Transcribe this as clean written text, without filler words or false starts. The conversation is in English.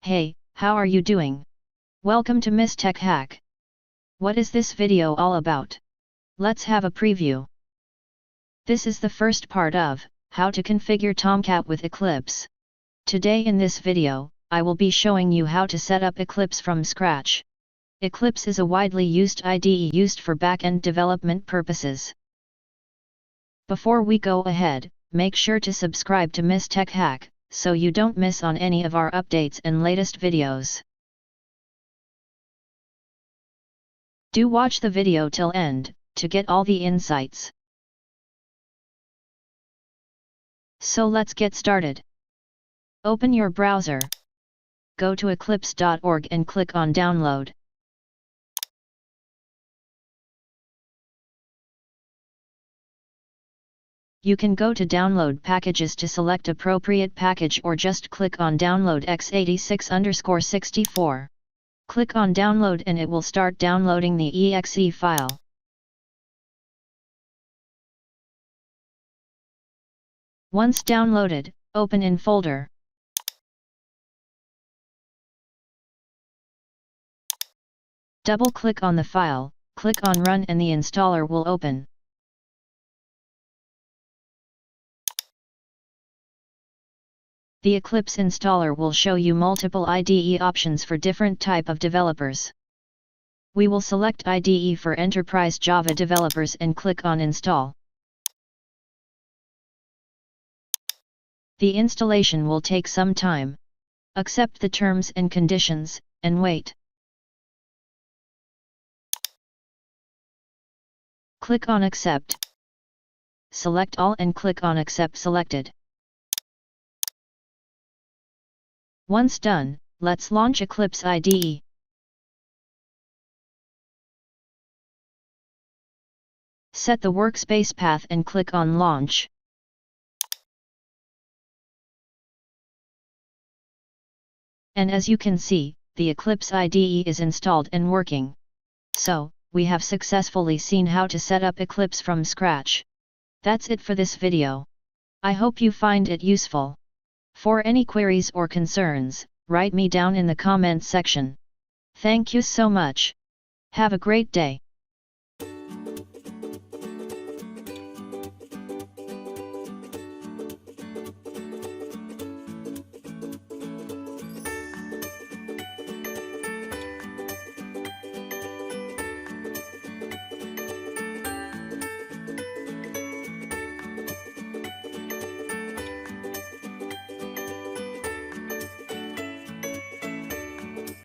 Hey, how are you doing? Welcome to Miss Tech Hack. What is this video all about? Let's have a preview. This is the first part of how to configure Tomcat with Eclipse. Today in this video, I will be showing you how to set up Eclipse from scratch. Eclipse is a widely used IDE used for back-end development purposes. Before we go ahead, make sure to subscribe to Miss Tech Hack, so you don't miss on any of our updates and latest videos. Do watch the video till end, to get all the insights. So let's get started. Open your browser. Go to eclipse.org and click on Download. You can go to Download Packages to select appropriate package or just click on Download x86_64. Click on Download and it will start downloading the exe file. Once downloaded, open in folder. Double-click on the file, click on Run and the installer will open. The Eclipse installer will show you multiple IDE options for different type of developers. We will select IDE for Enterprise Java developers and click on Install. The installation will take some time. Accept the terms and conditions, and wait. Click on Accept. Select all and click on Accept selected. Once done, let's launch Eclipse IDE. Set the workspace path and click on Launch. And as you can see, the Eclipse IDE is installed and working. So, we have successfully seen how to set up Eclipse from scratch. That's it for this video. I hope you find it useful. For any queries or concerns, write me down in the comments section. Thank you so much. Have a great day.